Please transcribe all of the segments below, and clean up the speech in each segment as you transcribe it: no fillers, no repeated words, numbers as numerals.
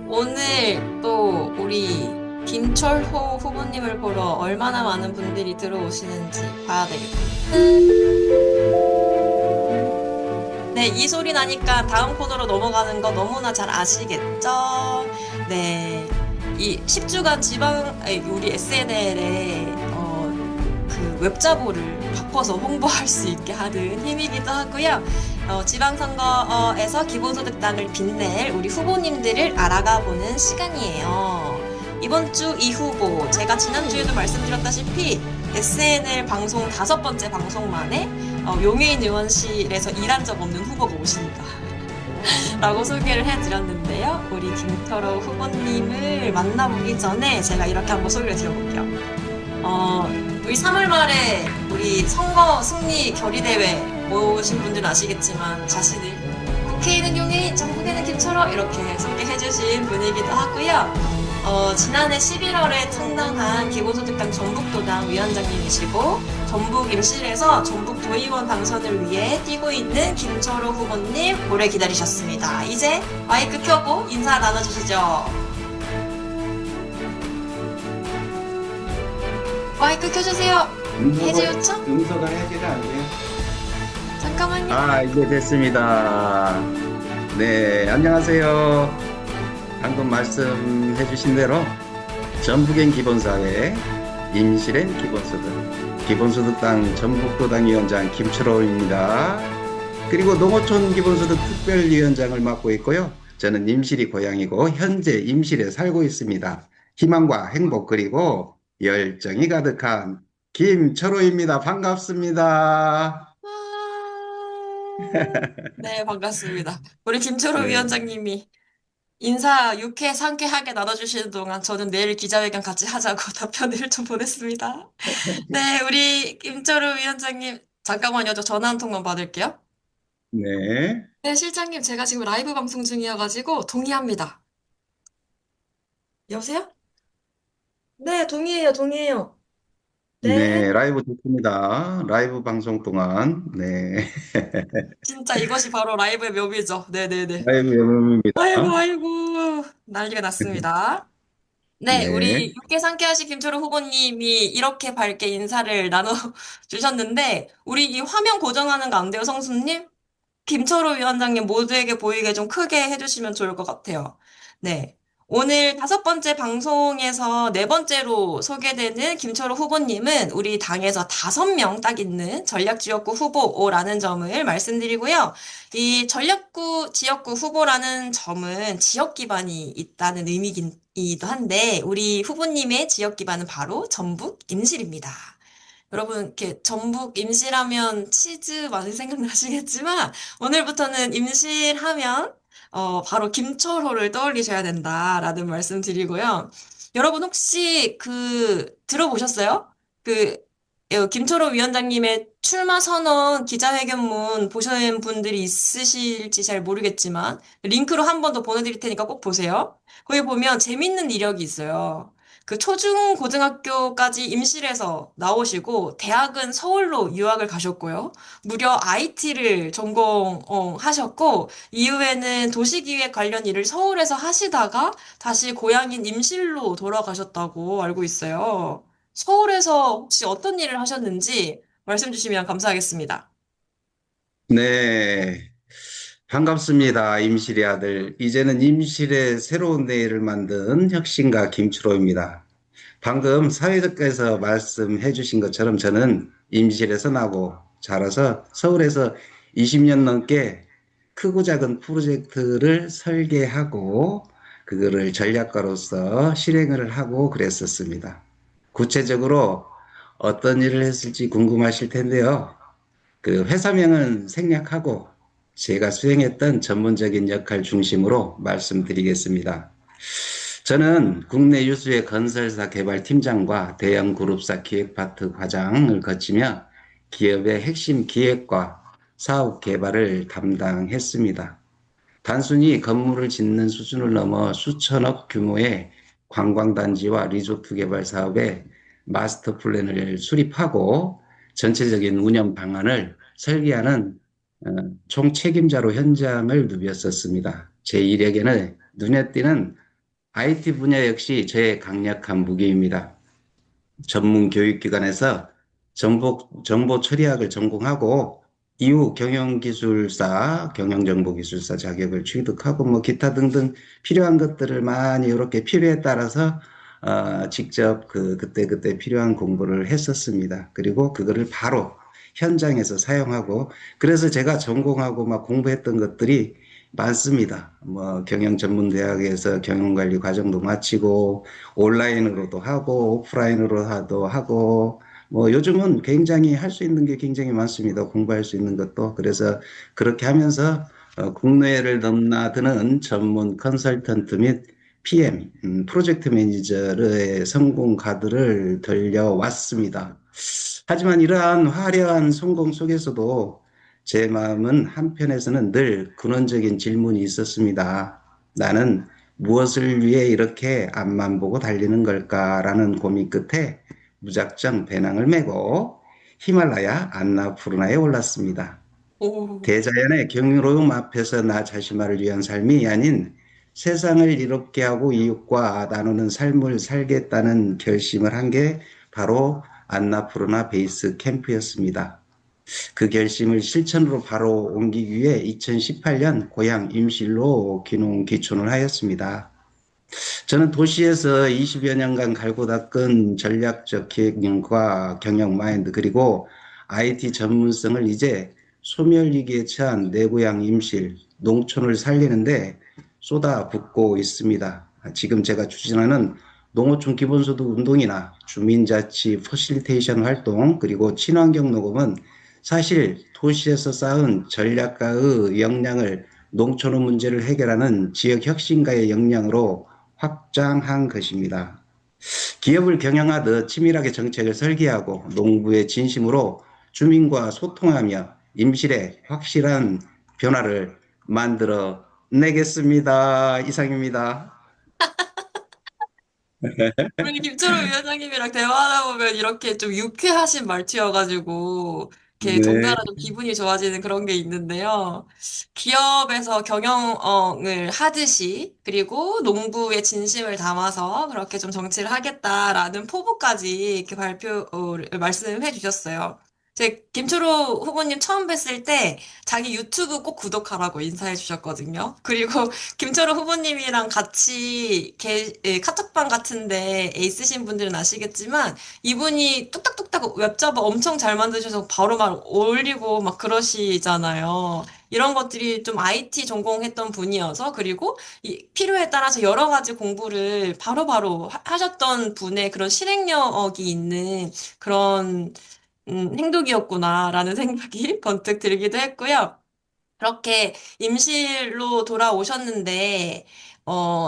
오늘 또 우리 김철호 후보님을 보러 얼마나 많은 분들이 들어오시는지 봐야 되겠다. 네, 이 소리 나니까 다음 코너로 넘어가는 거 너무나 잘 아시겠죠? 네, 이 10주간 우리 SNL에 그 웹자보를 바꿔서 홍보할 수 있게 하는 힘이기도 하고요. 지방선거에서 기본소득당을 빛낼 우리 후보님들을 알아가 보는 시간이에요. 이번 주 이 후보, 제가 지난주에도 말씀드렸다시피 SNL 방송 5번째 방송 만에 용해인 의원실에서 일한 적 없는 후보가 오신다. 라고 소개를 해드렸는데요. 우리 김철호 후보님을 만나보기 전에 제가 이렇게 한번 소개를 드려볼게요. 우리 3월 말에 우리 선거 승리 결의대회 오신 분들은 아시겠지만 자신을 국회의는 용해인, 전국에는 김철호 이렇게 소개해주신 분이기도 하고요. 지난해 11월에 창당한 기본소득당 전북도당 위원장님이시고 전북 임실에서 전북 도의원 당선을 위해 뛰고 있는 김철호 후보님 오래 기다리셨습니다. 이제 마이크 켜고 인사 나눠주시죠. 마이크 켜주세요. 해제 요청? 음소가 해제가 안 돼요. 잠깐만요. 이제 됐습니다. 네, 안녕하세요. 방금 말씀해 주신 대로 전북엔 기본사회, 임실엔 기본소득, 기본소득당 전북도당 위원장 김철호입니다. 그리고 농어촌 기본소득 특별위원장을 맡고 있고요. 저는 임실이 고향이고 현재 임실에 살고 있습니다. 희망과 행복 그리고 열정이 가득한 김철호입니다. 반갑습니다. 네, 반갑습니다. 우리 김철호 네. 위원장님이 인사 유쾌 상쾌하게 나눠주시는 동안 저는 내일 기자회견 같이 하자고 답변을 좀 보냈습니다. 네, 우리 김철우 위원장님, 잠깐만요. 저 전화 한 통만 받을게요. 네. 네, 실장님, 제가 지금 라이브 방송 중이어가지고 동의합니다. 여보세요? 네, 동의해요, 동의해요. 네, 네, 라이브 좋습니다. 라이브 방송 동안. 네. 진짜 이것이 바로 라이브의 묘미죠. 네네네. 라이브 영음입니다. 아이고, 아이고, 난리가 났습니다. 네, 네. 우리 육계 상쾌하신 김철우 후보님이 이렇게 밝게 인사를 나눠주셨는데, 우리 이 화면 고정하는 거 안 돼요, 성수님? 김철호 위원장님 모두에게 보이게 좀 크게 해주시면 좋을 것 같아요. 네. 오늘 5번째 방송에서 4번째로 소개되는 김철호 후보님은 우리 당에서 5명 딱 있는 전략지역구 후보라는 점을 말씀드리고요. 이 전략구 지역구 후보라는 점은 지역 기반이 있다는 의미이기도 한데, 우리 후보님의 지역 기반은 바로 전북 임실입니다. 여러분, 이렇게 전북 임실하면 치즈 많이 생각나시겠지만, 오늘부터는 임실하면, 바로 김철호를 떠올리셔야 된다라는 말씀 드리고요. 여러분, 혹시 들어보셨어요? 김철호 위원장님의 출마 선언 기자회견문 보신 분들이 있으실지 잘 모르겠지만, 링크로 한 번 더 보내드릴 테니까 꼭 보세요. 거기 보면 재밌는 이력이 있어요. 그 초중고등학교까지 임실에서 나오시고 대학은 서울로 유학을 가셨고요. 무려 IT를 전공하셨고 이후에는 도시기획 관련 일을 서울에서 하시다가 다시 고향인 임실로 돌아가셨다고 알고 있어요. 서울에서 혹시 어떤 일을 하셨는지 말씀 주시면 감사하겠습니다. 네. 반갑습니다. 임실의 아들. 이제는 임실의 새로운 내일을 만든 혁신가 김철호입니다. 방금 사회자께서 말씀해 주신 것처럼 저는 임실에서 나고 자라서 서울에서 20년 넘게 크고 작은 프로젝트를 설계하고 그거를 전략가로서 실행을 하고 그랬었습니다. 구체적으로 어떤 일을 했을지 궁금하실 텐데요. 그 회사명은 생략하고 제가 수행했던 전문적인 역할 중심으로 말씀드리겠습니다. 저는 국내 유수의 건설사 개발팀장과 대형 그룹사 기획파트 과장을 거치며 기업의 핵심 기획과 사업 개발을 담당했습니다. 단순히 건물을 짓는 수준을 넘어 수천억 규모의 관광단지와 리조트 개발 사업에 마스터 플랜을 수립하고 전체적인 운영 방안을 설계하는 총책임자로 현장을 누볐었습니다. 제 이력에는 눈에 띄는 IT 분야 역시 저의 강력한 무기입니다. 전문 교육기관에서 정보 처리학을 전공하고 이후 경영기술사, 경영정보기술사 자격을 취득하고 뭐 기타 등등 필요한 것들을 많이 이렇게 필요에 따라서 직접 그때그때 필요한 공부를 했었습니다. 그리고 그거를 바로 현장에서 사용하고 그래서 제가 전공하고 막 공부했던 것들이 많습니다. 뭐 경영전문대학에서 경영관리 과정도 마치고 온라인으로도 하고 오프라인으로도 하고 뭐 요즘은 굉장히 할 수 있는 게 굉장히 많습니다. 공부할 수 있는 것도. 그래서 그렇게 하면서 국내를 넘나드는 전문 컨설턴트 및 PM, 프로젝트 매니저의 성공 가드를 들려왔습니다. 하지만 이러한 화려한 성공 속에서도 제 마음은 한편에서는 늘 근원적인 질문이 있었습니다. 나는 무엇을 위해 이렇게 앞만 보고 달리는 걸까라는 고민 끝에 무작정 배낭을 메고 히말라야 안나푸르나에 올랐습니다. 오, 대자연의 경이로움 앞에서 나 자신만을 위한 삶이 아닌 세상을 이롭게 하고 이웃과 나누는 삶을 살겠다는 결심을 한 게 바로 안나푸르나 베이스 캠프였습니다. 그 결심을 실천으로 바로 옮기기 위해 2018년 고향 임실로 귀농 귀촌을 하였습니다. 저는 도시에서 20여 년간 갈고 닦은 전략적 기획력과 경영 마인드 그리고 IT 전문성을 이제 소멸위기에 처한 내 고향 임실, 농촌을 살리는데 쏟아붓고 있습니다. 지금 제가 추진하는 농어촌 기본소득 운동이나 주민자치 퍼실리테이션 활동 그리고 친환경 녹음은 사실 도시에서 쌓은 전략가의 역량을 농촌의 문제를 해결하는 지역 혁신가의 역량으로 확장한 것입니다. 기업을 경영하듯 치밀하게 정책을 설계하고 농부의 진심으로 주민과 소통하며 임실에 확실한 변화를 만들어 내겠습니다. 이상입니다. 우리 김초롱 위원장님이랑 대화하다 보면 이렇게 좀 유쾌하신 말투여가지고, 이렇게 네. 동달아 좀 기분이 좋아지는 그런 게 있는데요. 기업에서 경영을 하듯이, 그리고 농부의 진심을 담아서 그렇게 좀 정치를 하겠다라는 포부까지 이렇게 말씀해 주셨어요. 제 김초로 후보님 처음 뵀을 때 자기 유튜브 꼭 구독하라고 인사해 주셨거든요. 그리고 김철호 후보님이랑 같이 카톡방 같은데 있으신 분들은 아시겠지만 이분이 뚝딱뚝딱 웹잡을 엄청 잘 만드셔서 바로 막 올리고 막 그러시잖아요. 이런 것들이 좀 IT 전공했던 분이어서 그리고 필요에 따라서 여러 가지 공부를 바로바로 하셨던 분의 그런 실행력이 있는 그런 행동이었구나라는 생각이 번뜩 들기도 했고요. 그렇게 임실로 돌아오셨는데,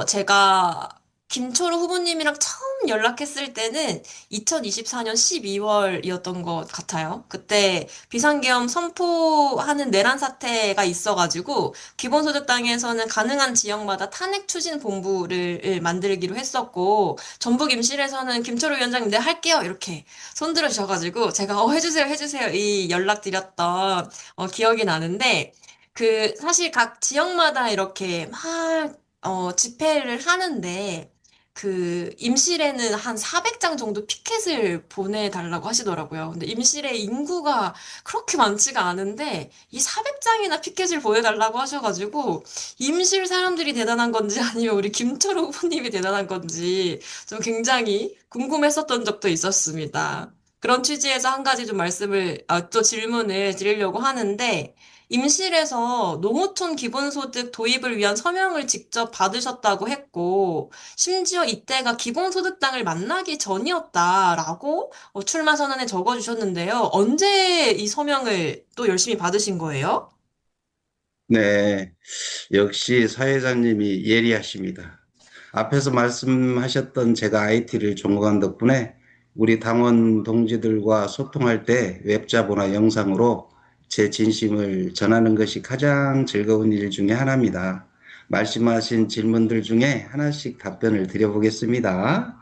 제가 김초로 후보님이랑 처음 연락했을 때는 2024년 12월이었던 것 같아요. 그때 비상계엄 선포하는 내란 사태가 있어가지고, 기본소득당에서는 가능한 지역마다 탄핵 추진 본부를 만들기로 했었고, 전북 임실에서는 김초로 위원장님, 네, 할게요. 이렇게 손들어 주셔가지고, 제가, 해주세요, 해주세요. 이 연락드렸던, 기억이 나는데, 사실 각 지역마다 이렇게 집회를 하는데, 임실에는 한 400장 정도 피켓을 보내달라고 하시더라고요. 근데 임실의 인구가 그렇게 많지가 않은데, 이 400장이나 피켓을 보내달라고 하셔가지고, 임실 사람들이 대단한 건지 아니면 우리 김철우 후보님이 대단한 건지 좀 굉장히 궁금했었던 적도 있었습니다. 그런 취지에서 한 가지 좀 또 질문을 드리려고 하는데, 임실에서 농어촌 기본소득 도입을 위한 서명을 직접 받으셨다고 했고, 심지어 이때가 기본소득당을 만나기 전이었다라고 출마 선언에 적어주셨는데요. 언제 이 서명을 또 열심히 받으신 거예요? 네. 역시 사회자님이 예리하십니다. 앞에서 말씀하셨던 제가 IT를 전공한 덕분에 우리 당원 동지들과 소통할 때 웹자보나 영상으로 제 진심을 전하는 것이 가장 즐거운 일 중에 하나입니다. 말씀하신 질문들 중에 하나씩 답변을 드려보겠습니다.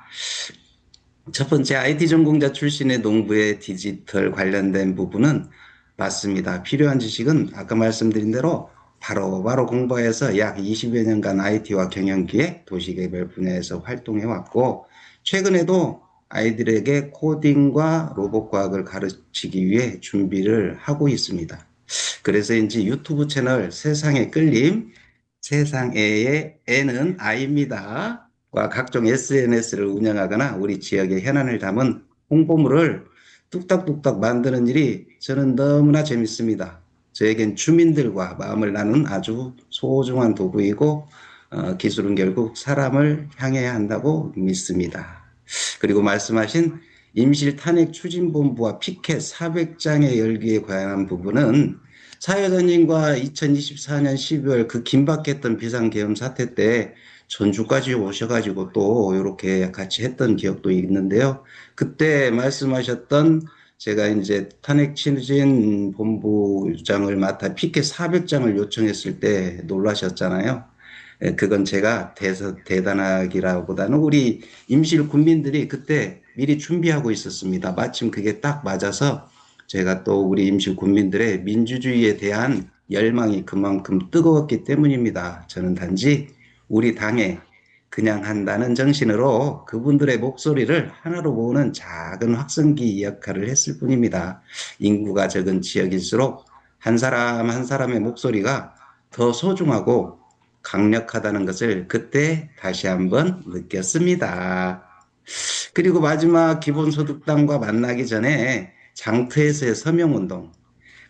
첫 번째, IT 전공자 출신의 농부의 디지털 관련된 부분은 맞습니다. 필요한 지식은 아까 말씀드린 대로 바로바로 공부해서 약 20여 년간 IT와 경영기획, 도시개발 분야에서 활동해 왔고, 최근에도 아이들에게 코딩과 로봇과학을 가르치기 위해 준비를 하고 있습니다. 그래서인지 유튜브 채널 세상의 끌림, 세상의 애는 아이입니다. 과 각종 SNS를 운영하거나 우리 지역의 현안을 담은 홍보물을 뚝딱뚝딱 만드는 일이 저는 너무나 재밌습니다. 저에겐 주민들과 마음을 나눈 아주 소중한 도구이고 기술은 결국 사람을 향해야 한다고 믿습니다. 그리고 말씀하신 임실 탄핵 추진본부와 피켓 400장의 열기에 관한 부분은 사회자님과 2024년 12월 그 긴박했던 비상계엄 사태 때 전주까지 오셔가지고 또 이렇게 같이 했던 기억도 있는데요. 그때 말씀하셨던 제가 이제 탄핵 추진 본부장을 맡아 피켓 400장을 요청했을 때 놀라셨잖아요. 그건 제가 대단하기라보다는 우리 임실 군민들이 그때 미리 준비하고 있었습니다. 마침 그게 딱 맞아서 제가 또 우리 임실 군민들의 민주주의에 대한 열망이 그만큼 뜨거웠기 때문입니다. 저는 단지 우리 당에 그냥 한다는 정신으로 그분들의 목소리를 하나로 모으는 작은 확성기 역할을 했을 뿐입니다. 인구가 적은 지역일수록 한 사람 한 사람의 목소리가 더 소중하고 강력하다는 것을 그때 다시 한번 느꼈습니다. 그리고 마지막 기본소득당과 만나기 전에 장터에서의 서명운동,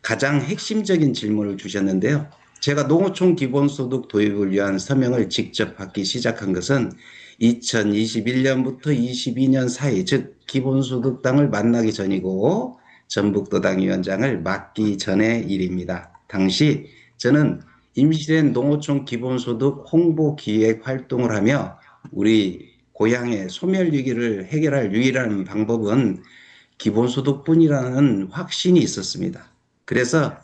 가장 핵심적인 질문을 주셨는데요. 제가 농어촌 기본소득 도입을 위한 서명을 직접 받기 시작한 것은 2021년부터 22년 사이, 즉 기본소득당을 만나기 전이고 전북도당 위원장을 맡기 전의 일입니다. 당시 저는 임시된 농어촌 기본소득 홍보 기획 활동을 하며 우리 고향의 소멸위기를 해결할 유일한 방법은 기본소득뿐이라는 확신이 있었습니다. 그래서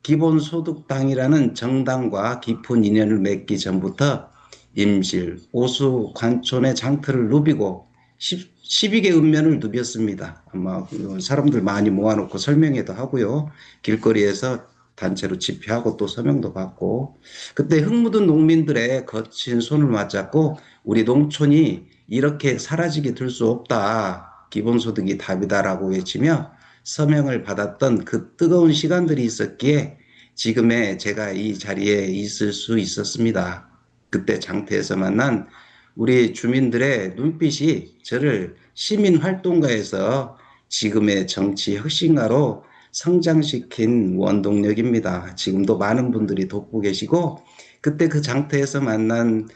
기본소득당이라는 정당과 깊은 인연을 맺기 전부터 임실, 오수, 관촌의 장터를 누비고 12개 읍면을 누볐습니다. 아마 사람들 많이 모아놓고 설명회도 하고요. 길거리에서 단체로 집회하고 또 서명도 받고 그때 흙 묻은 농민들의 거친 손을 맞잡고 우리 농촌이 이렇게 사라지게 될 수 없다. 기본소득이 답이다라고 외치며 서명을 받았던 그 뜨거운 시간들이 있었기에 지금의 제가 이 자리에 있을 수 있었습니다. 그때 장터에서 만난 우리 주민들의 눈빛이 저를 시민활동가에서 지금의 정치 혁신가로 성장시킨 원동력입니다. 지금도 많은 분들이 돕고 계시고 그때 그 장터에서 만난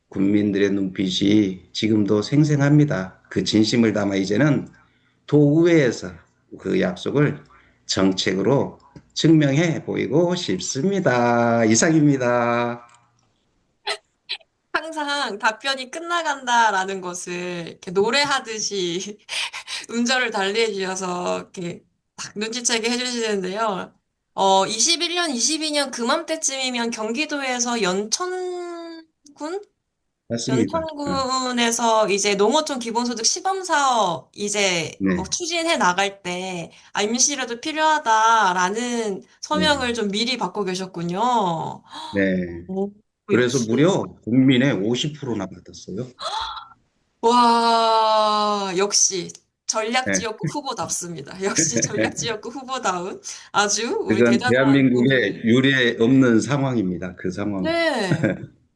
국민들의 눈빛이 지금도 생생합니다. 그 진심을 담아 이제는 도의회에서 그 약속을 정책으로 증명해 보이고 싶습니다. 이상입니다. 항상 답변이 끝나간다라는 것을 이렇게 노래하듯이 음절을 달리해 주셔서 이렇게 딱 눈치채게 해주시는데요. 21년, 22년 그맘때쯤이면 경기도에서 연천군? 맞습니다. 연천군에서 이제 농어촌 기본소득 시범사업 이제 네, 추진해 나갈 때, 아, 임시라도 필요하다라는 네, 서명을 좀 미리 받고 계셨군요. 네. 오, 그래서 역시. 무려 국민의 50%나 받았어요. 와, 역시 네. 전략지역구 후보답습니다. 역시 전략지역구 후보다운 아주 우리 그건 대단한 대한민국에 분을. 유례 없는 상황입니다. 그 상황. 네.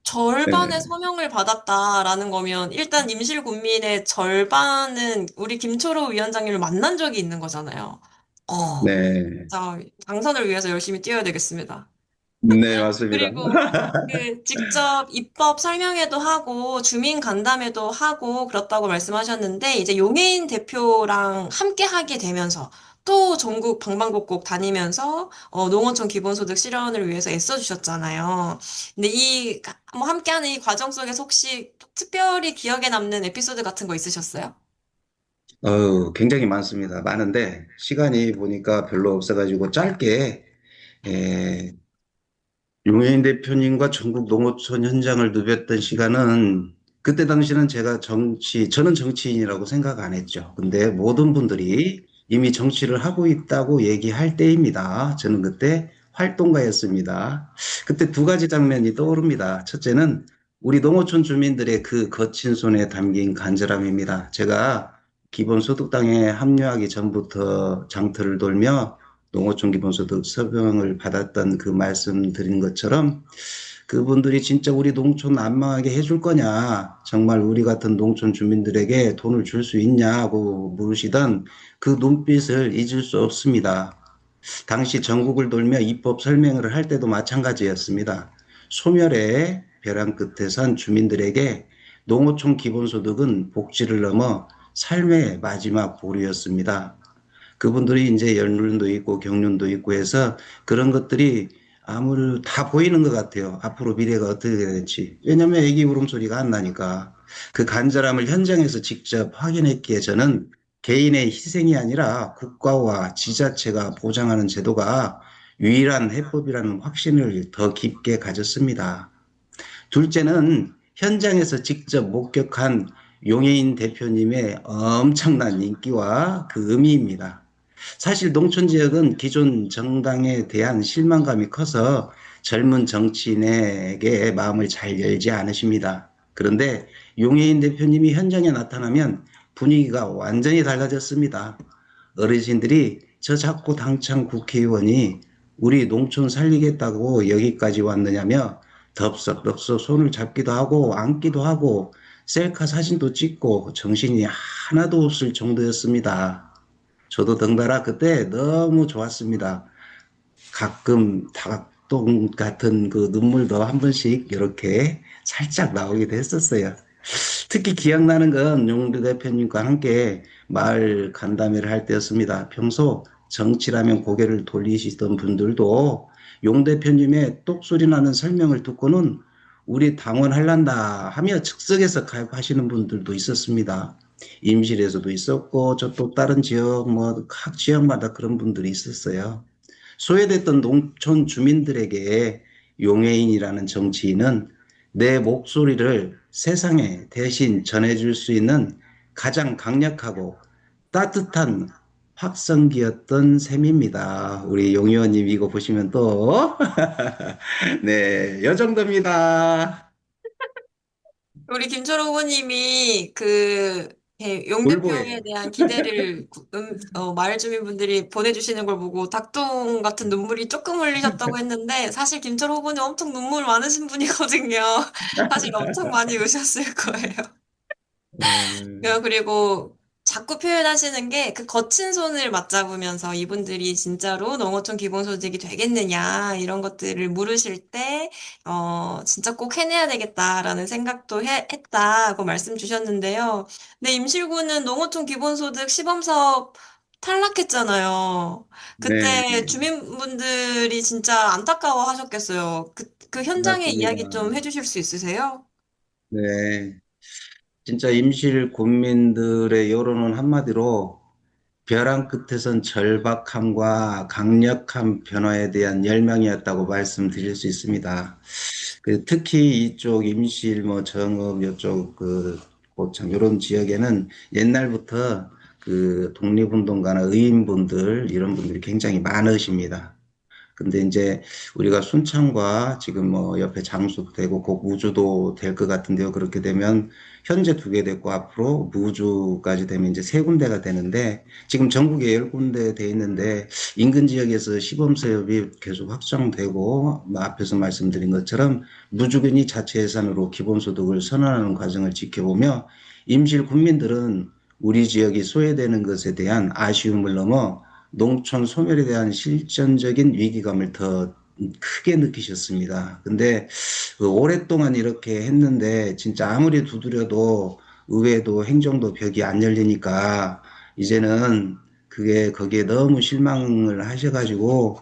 절반의 네, 서명을 받았다라는 거면 일단 임실 국민의 절반은 우리 김초로 위원장님을 만난 적이 있는 거잖아요. 네, 자, 당선을 위해서 열심히 뛰어야 되겠습니다. 네, 맞습니다. 그리고 그 직접 입법 설명회도 하고 주민 간담회도 하고 그렇다고 말씀하셨는데 이제 용해인 대표랑 함께 하게 되면서 또 전국 방방곡곡 다니면서 농어촌 기본소득 실현을 위해서 애써주셨잖아요. 근데 이 뭐 함께하는 이 과정 속에서 혹시 특별히 기억에 남는 에피소드 같은 거 있으셨어요? 굉장히 많습니다. 많은데 시간이 보니까 별로 없어가지고 짧게 에, 용해인 대표님과 전국 농어촌 현장을 누볐던 시간은 그때 당시는 저는 정치인이라고 생각 안 했죠. 근데 모든 분들이 이미 정치를 하고 있다고 얘기할 때입니다. 저는 그때 활동가였습니다. 그때 두 가지 장면이 떠오릅니다. 첫째는 우리 농어촌 주민들의 그 거친 손에 담긴 간절함입니다. 제가 기본소득당에 합류하기 전부터 장터를 돌며 농어촌 기본소득 서명을 받았던 그 말씀드린 것처럼 그분들이 진짜 우리 농촌 안 망하게 해줄 거냐, 정말 우리 같은 농촌 주민들에게 돈을 줄 수 있냐고 물으시던 그 눈빛을 잊을 수 없습니다. 당시 전국을 돌며 입법 설명을 할 때도 마찬가지였습니다. 소멸의 벼랑 끝에 선 주민들에게 농어촌 기본소득은 복지를 넘어 삶의 마지막 보루였습니다. 그분들이 이제 연륜도 있고 경륜도 있고 해서 그런 것들이 아무리 다 보이는 것 같아요. 앞으로 미래가 어떻게 될지. 왜냐하면 애기 울음소리가 안 나니까. 그 간절함을 현장에서 직접 확인했기에 저는 개인의 희생이 아니라 국가와 지자체가 보장하는 제도가 유일한 해법이라는 확신을 더 깊게 가졌습니다. 둘째는 현장에서 직접 목격한 용해인 대표님의 엄청난 인기와 그 의미입니다. 사실 농촌 지역은 기존 정당에 대한 실망감이 커서 젊은 정치인에게 마음을 잘 열지 않으십니다. 그런데 용해인 대표님이 현장에 나타나면 분위기가 완전히 달라졌습니다. 어르신들이 저 작고 당찬 국회의원이 우리 농촌 살리겠다고 여기까지 왔느냐며 덥석덥석 손을 잡기도 하고 안기도 하고 셀카 사진도 찍고 정신이 하나도 없을 정도였습니다. 저도 덩달아 그때 너무 좋았습니다. 가끔 닭똥 같은 그 눈물도 한 번씩 이렇게 살짝 나오기도 했었어요. 특히 기억나는 건 용두 대표님과 함께 마을 간담회를 할 때였습니다. 평소 정치라면 고개를 돌리시던 분들도 용 대표님의 똑소리 나는 설명을 듣고는 우리 당원 할란다 하며 즉석에서 가입하시는 분들도 있었습니다. 임실에서도 있었고 저 또 다른 지역 뭐 각 지역마다 그런 분들이 있었어요. 소외됐던 농촌 주민들에게 용해인이라는 정치인은 내 목소리를 세상에 대신 전해줄 수 있는 가장 강력하고 따뜻한 확성기였던 셈입니다. 우리 용 의원님 이거 보시면 또 네, 요 정도입니다. 우리 김철호 후보님이 용 대표에 울보예요. 대한 기대를 마을 주민분들이 보내주시는 걸 보고 닭똥 같은 눈물이 조금 흘리셨다고 했는데 사실 김철호 후보님 엄청 눈물 많으신 분이거든요. 사실 엄청 많이 우셨을 거예요. 그리고 자꾸 표현하시는 게 그 거친 손을 맞잡으면서 이분들이 진짜로 농어촌 기본소득이 되겠느냐 이런 것들을 물으실 때 진짜 꼭 해내야 되겠다라는 생각도 했다고 말씀 주셨는데요. 근데 임실구는 농어촌 기본소득 시범사업 탈락했잖아요. 네, 그때 주민분들이 진짜 안타까워 하셨겠어요. 그 현장의 맞습니다. 이야기 좀 해주실 수 있으세요? 네. 진짜 임실 군민들의 여론은 한마디로 벼랑 끝에선 절박함과 강력한 변화에 대한 열망이었다고 말씀드릴 수 있습니다. 특히 이쪽 임실, 뭐 정읍, 이쪽 그 고창 이런 지역에는 옛날부터 그 독립운동가나 의인분들 이런 분들이 굉장히 많으십니다. 근데 이제 우리가 순창과 지금 뭐 옆에 장수되고 곧 무주도 될 것 같은데요. 그렇게 되면 현재 두 개 됐고 앞으로 무주까지 되면 이제 세 군데가 되는데 지금 전국에 열 군데 돼 있는데 인근 지역에서 시범 사업이 계속 확장되고 뭐 앞에서 말씀드린 것처럼 무주군이 자체 예산으로 기본소득을 선언하는 과정을 지켜보며 임실 군민들은 우리 지역이 소외되는 것에 대한 아쉬움을 넘어 농촌 소멸에 대한 실전적인 위기감을 더 크게 느끼셨습니다. 근데 그 오랫동안 이렇게 했는데 진짜 아무리 두드려도 의회도 행정도 벽이 안 열리니까 이제는 그게 거기에 너무 실망을 하셔가지고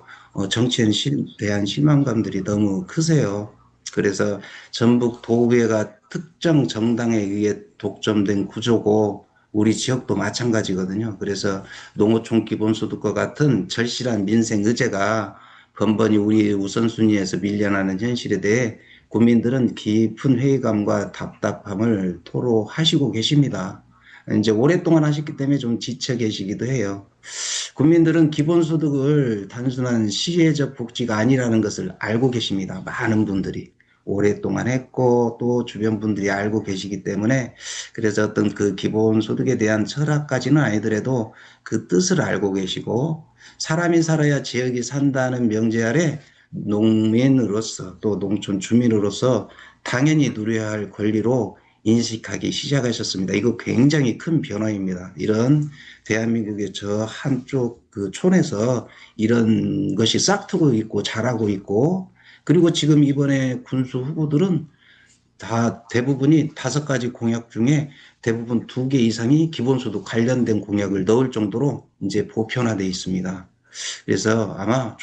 정치에 대한 실망감들이 너무 크세요. 그래서 전북 도의회가 특정 정당에 의해 독점된 구조고 우리 지역도 마찬가지거든요. 그래서 농어촌 기본소득과 같은 절실한 민생 의제가 번번이 우리 우선순위에서 밀려나는 현실에 대해 국민들은 깊은 회의감과 답답함을 토로하시고 계십니다. 이제 오랫동안 하셨기 때문에 좀 지쳐 계시기도 해요. 국민들은 기본소득을 단순한 시혜적 복지가 아니라는 것을 알고 계십니다. 많은 분들이. 오랫동안 했고 또 주변 분들이 알고 계시기 때문에 그래서 어떤 그 기본소득에 대한 철학까지는 아니더라도 그 뜻을 알고 계시고 사람이 살아야 지역이 산다는 명제 아래 농민으로서 또 농촌 주민으로서 당연히 누려야 할 권리로 인식하기 시작하셨습니다. 이거 굉장히 큰 변화입니다. 이런 대한민국의 저 한쪽 그 촌에서 이런 것이 싹트고 있고 자라고 있고 그리고 지금 이번에 군수 후보들은 다 대부분이 5가지 공약 중에 대부분 2개 이상이 기본소득 관련된 공약을 넣을 정도로 이제 보편화되어 있습니다. 그래서 아마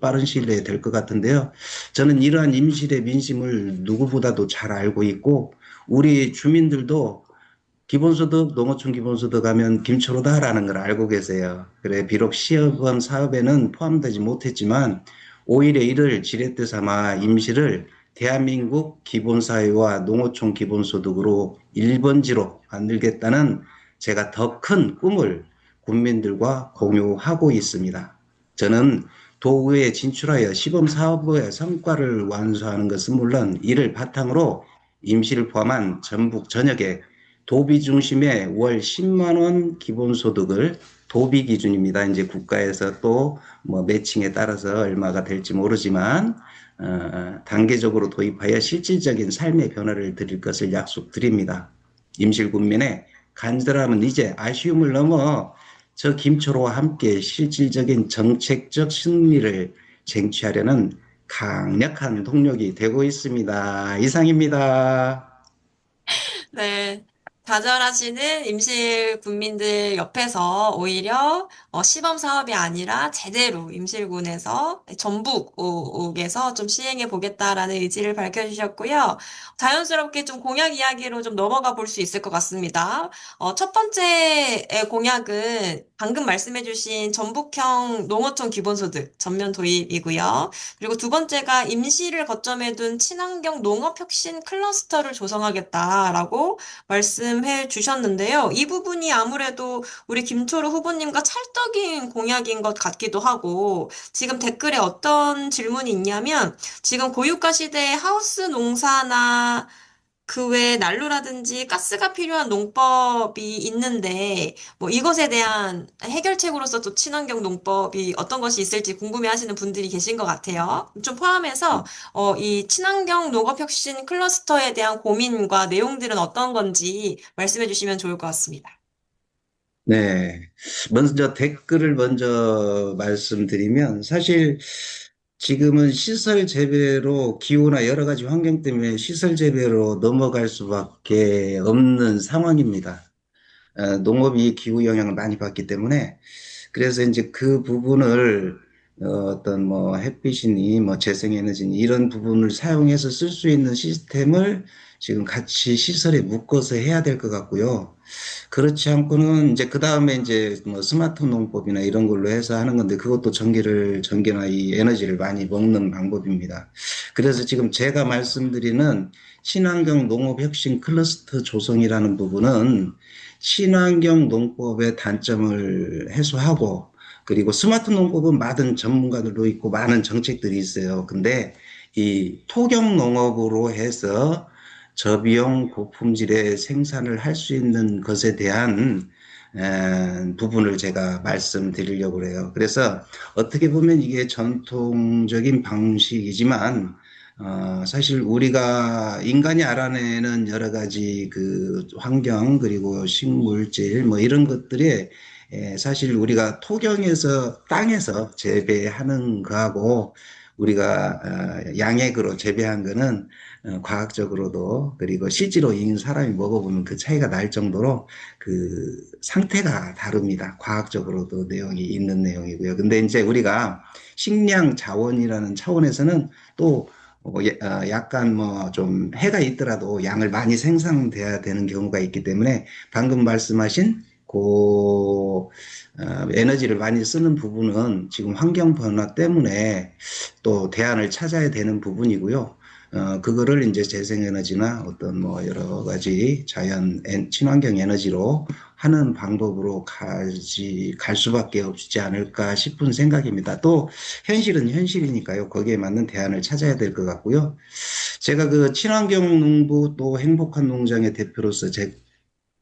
빠른 시일 내에 될 것 같은데요. 저는 이러한 임실의 민심을 누구보다도 잘 알고 있고 우리 주민들도 기본소득, 농어촌 기본소득 하면 김초로다라는 걸 알고 계세요. 그래, 비록 시업원 사업에는 포함되지 못했지만 오히려 이를 지렛대 삼아 임시를 대한민국 기본사회와 농어촌 기본소득으로 1번지로 만들겠다는 제가 더 큰 꿈을 국민들과 공유하고 있습니다. 저는 도의회에 진출하여 시범사업의 성과를 완수하는 것은 물론 이를 바탕으로 임시를 포함한 전북 전역에 도비 중심의 월 10만 원 기본소득을 도비 기준입니다. 이제 국가에서 또 뭐 매칭에 따라서 얼마가 될지 모르지만 단계적으로 도입하여 실질적인 삶의 변화를 드릴 것을 약속드립니다. 임실군민의 간절함은 이제 아쉬움을 넘어 저 김초로와 함께 실질적인 정책적 승리를 쟁취하려는 강력한 동력이 되고 있습니다. 이상입니다. 네. 좌절하시는 임실 군민들 옆에서 오히려 시범 사업이 아니라 제대로 임실군에서 전북에서 좀 시행해 보겠다라는 의지를 밝혀주셨고요. 자연스럽게 좀 공약 이야기로 좀 넘어가 볼 수 있을 것 같습니다. 첫 번째 공약은 방금 말씀해주신 전북형 농어촌 기본소득 전면 도입이고요. 그리고 두 번째가 임시를 거점에 둔 친환경 농업혁신 클러스터를 조성하겠다라고 말씀해 주셨는데요. 이 부분이 아무래도 우리 김초로 후보님과 찰떡인 공약인 것 같기도 하고, 지금 댓글에 어떤 질문이 있냐면, 지금 고유가 시대에 하우스 농사나 그 외에 난로라든지 가스가 필요한 농법이 있는데, 뭐 이것에 대한 해결책으로서 또 친환경 농법이 어떤 것이 있을지 궁금해하시는 분들이 계신 것 같아요. 좀 포함해서 이 친환경 농업혁신 클러스터에 대한 고민과 내용들은 어떤 건지 말씀해 주시면 좋을 것 같습니다. 네. 먼저 댓글을 먼저 말씀드리면 사실 지금은 시설 재배로 기후나 여러 가지 환경 때문에 시설 재배로 넘어갈 수밖에 없는 상황입니다. 농업이 기후 영향을 많이 받기 때문에 그래서 이제 그 부분을 어떤 뭐 햇빛이니 뭐 재생에너지니 이런 부분을 사용해서 쓸 수 있는 시스템을 지금 같이 시설에 묶어서 해야 될 것 같고요. 그렇지 않고는 이제 그 다음에 이제 뭐 스마트 농법이나 이런 걸로 해서 하는 건데 그것도 전기나 이 에너지를 많이 먹는 방법입니다. 그래서 지금 제가 말씀드리는 친환경 농업 혁신 클러스터 조성이라는 부분은 친환경 농법의 단점을 해소하고 그리고 스마트 농법은 많은 전문가들도 있고 많은 정책들이 있어요. 근데 이 토경 농업으로 해서 저비용 고품질의 생산을 할 수 있는 것에 대한 부분을 제가 말씀드리려고 해요. 그래서 어떻게 보면 이게 전통적인 방식이지만 사실 우리가 인간이 알아내는 여러 가지 그 환경 그리고 식물질 뭐 이런 것들이 사실 우리가 토경에서 땅에서 재배하는 거하고 우리가 양액으로 재배한 거는 과학적으로도 그리고 실제로 이 사람이 먹어보면 그 차이가 날 정도로 그 상태가 다릅니다. 과학적으로도 내용이 있는 내용이고요. 근데 이제 우리가 식량 자원이라는 차원에서는 또 약간 뭐 좀 해가 있더라도 양을 많이 생산돼야 되는 경우가 있기 때문에 방금 말씀하신 에너지를 많이 쓰는 부분은 지금 환경 변화 때문에 또 대안을 찾아야 되는 부분이고요. 그거를 이제 재생에너지나 어떤 뭐 여러 가지 자연 친환경 에너지로 하는 방법으로 갈 수밖에 없지 않을까 싶은 생각입니다. 또 현실은 현실이니까요. 거기에 맞는 대안을 찾아야 될 것 같고요. 제가 그 친환경 농부 또 행복한 농장의 대표로서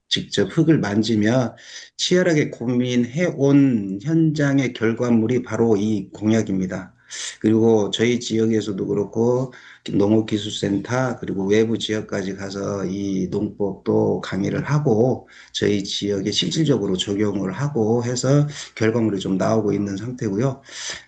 직접 흙을 만지며 치열하게 고민해 온 현장의 결과물이 바로 이 공약입니다. 그리고 저희 지역에서도 그렇고 농업기술센터 그리고 외부 지역까지 가서 이 농법도 강의를 하고 저희 지역에 실질적으로 적용을 하고 해서 결과물이 좀 나오고 있는 상태고요.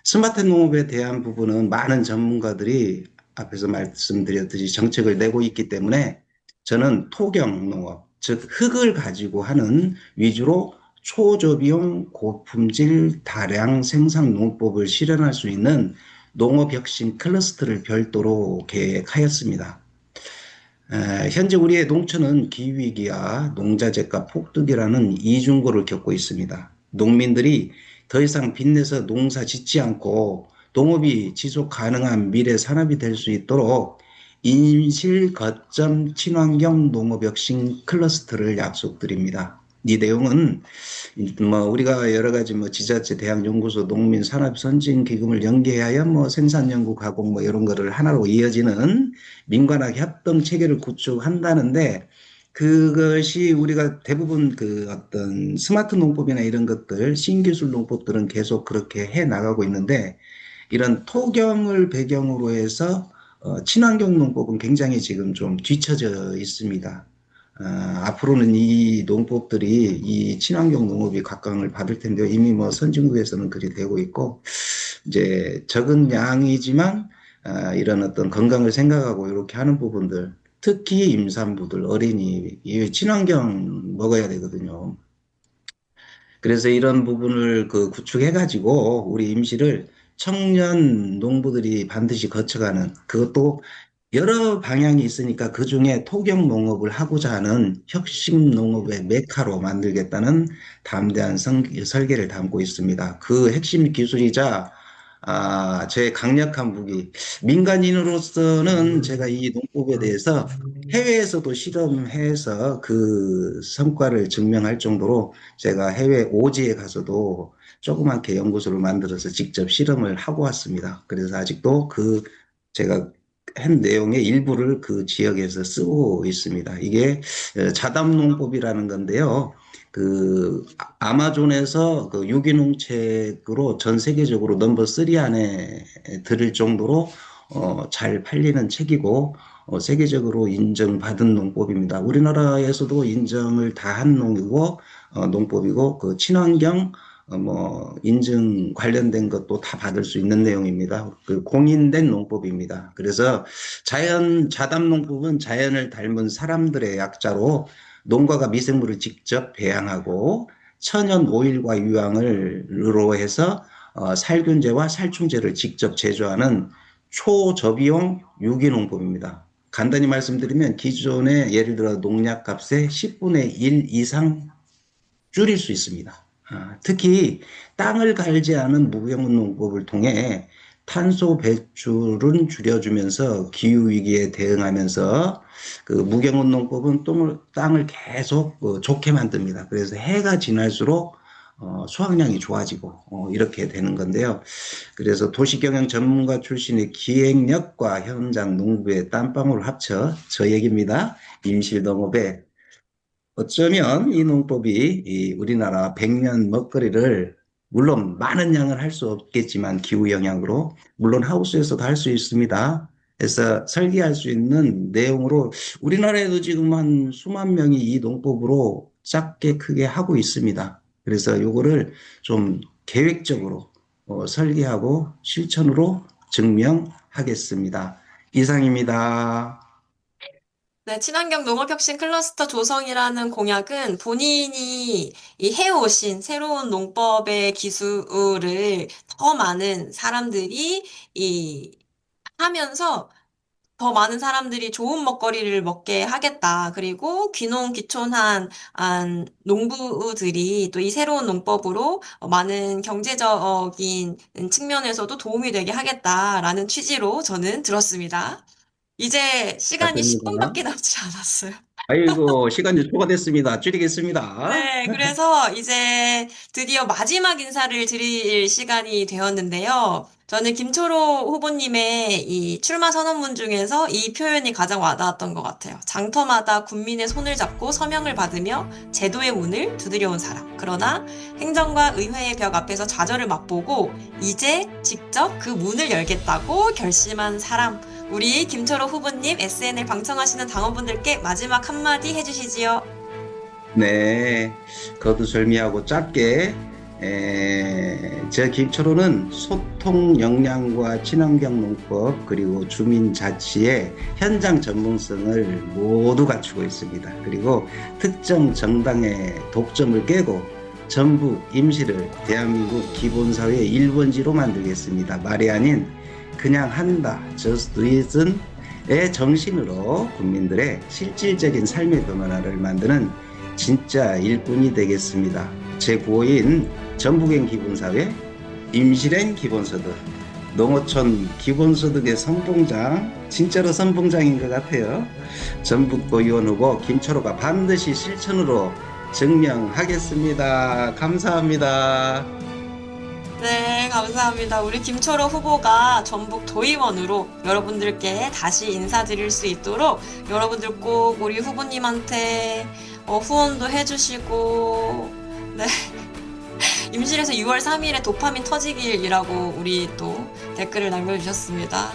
스마트 농업에 대한 부분은 많은 전문가들이 앞에서 말씀드렸듯이 정책을 내고 있기 때문에 저는 토경 농업, 즉 흙을 가지고 하는 위주로 초저비용 고품질 다량 생산 농법을 실현할 수 있는 농업혁신 클러스터를 별도로 계획하였습니다. 현재 우리의 농촌은 기후위기와 농자재가 폭등이라는 이중고를 겪고 있습니다. 농민들이 더 이상 빚내서 농사 짓지 않고 농업이 지속 가능한 미래 산업이 될 수 있도록 인실 거점 친환경 농업혁신 클러스터를 약속드립니다. 이 내용은 뭐 우리가 여러 가지 뭐 지자체, 대학연구소, 농민 산업 선진 기금을 연계하여 뭐 생산 연구 가공 뭐 이런 거를 하나로 이어지는 민관학 협동 체계를 구축한다는데 그것이 우리가 대부분 그 어떤 스마트 농법이나 이런 것들 신기술 농법들은 계속 그렇게 해 나가고 있는데 이런 토경을 배경으로 해서 친환경 농법은 굉장히 지금 좀 뒤처져 있습니다. 앞으로는 이 농법들이 이 친환경 농업이 각광을 받을 텐데요. 이미 뭐 선진국에서는 그리 되고 있고 이제 적은 양이지만 이런 어떤 건강을 생각하고 이렇게 하는 부분들 특히 임산부들 어린이 이 친환경 먹어야 되거든요. 그래서 이런 부분을 그 구축해가지고 우리 임시를 청년 농부들이 반드시 거쳐가는 그것도 여러 방향이 있으니까 그 중에 토경 농업을 하고자 하는 혁신 농업의 메카로 만들겠다는 담대한 설계를 담고 있습니다. 그 핵심 기술이자 제 강력한 무기. 민간인으로서는 제가 이 농법에 대해서 해외에서도 실험해서 그 성과를 증명할 정도로 제가 해외 오지에 가서도 조그맣게 연구소를 만들어서 직접 실험을 하고 왔습니다. 그래서 아직도 그 제가 한 내용의 일부를 그 지역에서 쓰고 있습니다. 이게 자담농법이라는 건데요. 그 아마존에서 그 유기농 책으로 전 세계적으로 넘버 3 안에 들을 정도로 잘 팔리는 책이고 세계적으로 인정받은 농법입니다. 우리나라에서도 인정을 다 한 농이고 농법이고 그 친환경 뭐 인증 관련된 것도 다 받을 수 있는 내용입니다. 그 공인된 농법입니다. 그래서 자담 농법은 자연을 닮은 사람들의 약자로 농가가 미생물을 직접 배양하고 천연 오일과 유황을로 해서 살균제와 살충제를 직접 제조하는 초저비용 유기농법입니다. 간단히 말씀드리면 기존의 예를 들어 농약값의 10분의 1 이상 줄일 수 있습니다. 특히 땅을 갈지 않은 무병 농법을 통해 탄소 배출은 줄여주면서 기후 위기에 대응하면서 그 무경운 농법은 땅을 계속 좋게 만듭니다. 그래서 해가 지날수록 수확량이 좋아지고 이렇게 되는 건데요. 그래서 도시경영 전문가 출신의 기획력과 현장 농부의 땀방울을 합쳐 저 얘기입니다. 임실농업에 어쩌면 이 농법이 이 우리나라 백년 먹거리를 물론 많은 양을 할 수 없겠지만 기후 영향으로 물론 하우스에서도 할 수 있습니다. 그래서 설계할 수 있는 내용으로 우리나라에도 지금 한 수만 명이 이 농법으로 작게 크게 하고 있습니다. 그래서 요거를 좀 계획적으로 설계하고 실천으로 증명하겠습니다. 이상입니다. 네, 친환경 농업혁신 클러스터 조성이라는 공약은 본인이 이 해오신 새로운 농법의 기술을 더 많은 사람들이 이 하면서 더 많은 사람들이 좋은 먹거리를 먹게 하겠다. 그리고 귀농 귀촌한 농부들이 또 이 새로운 농법으로 많은 경제적인 측면에서도 도움이 되게 하겠다라는 취지로 저는 들었습니다. 이제 시간이 맞습니다. 10분밖에 남지 않았어요. 아이고, 시간이 초과됐습니다. 줄이겠습니다. 네, 그래서 이제 드디어 마지막 인사를 드릴 시간이 되었는데요. 저는 김초로 후보님의 이 출마 선언문 중에서 이 표현이 가장 와닿았던 것 같아요. 장터마다 군민의 손을 잡고 서명을 받으며 제도의 문을 두드려온 사람. 그러나 행정과 의회의 벽 앞에서 좌절을 맛보고 이제 직접 그 문을 열겠다고 결심한 사람. 우리 김초로 후보님 SNL 방청하시는 당원분들께 마지막 한마디 해주시지요. 네, 거두절미하고 짧게, 제 김초로는 소통 역량과 친환경 농법 그리고 주민 자치의 현장 전문성을 모두 갖추고 있습니다. 그리고 특정 정당의 독점을 깨고 전북 임시를 대한민국 기본사회의 1번지로 만들겠습니다. 말이 아닌 그냥 한다, just do it의 정신으로 국민들의 실질적인 삶의 변화를 만드는 진짜 일꾼이 되겠습니다. 제9호인 전북행 기본사회, 임실행 기본소득, 농어촌 기본소득의 선봉장, 진짜로 선봉장인 것 같아요. 전북도 의원 후보 김초로가 반드시 실천으로 증명하겠습니다. 감사합니다. 네, 감사합니다. 우리 김초로 후보가 전북 도의원으로 여러분들께 다시 인사드릴 수 있도록 여러분들 꼭 우리 후보님한테 후원도 해주시고, 네, 임실에서 6월 3일에 도파민 터지길이라고 우리 또 댓글을 남겨주셨습니다.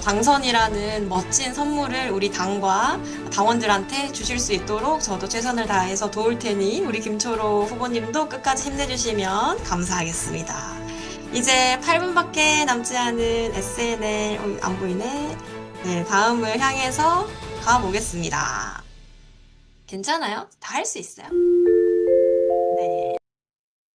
당선이라는 멋진 선물을 우리 당과 당원들한테 주실 수 있도록 저도 최선을 다해서 도울 테니 우리 김초로 후보님도 끝까지 힘내주시면 감사하겠습니다. 이제 8분밖에 남지 않은 SNL, 안 보이네. 네, 다음을 향해서 가보겠습니다. 괜찮아요? 다 할 수 있어요.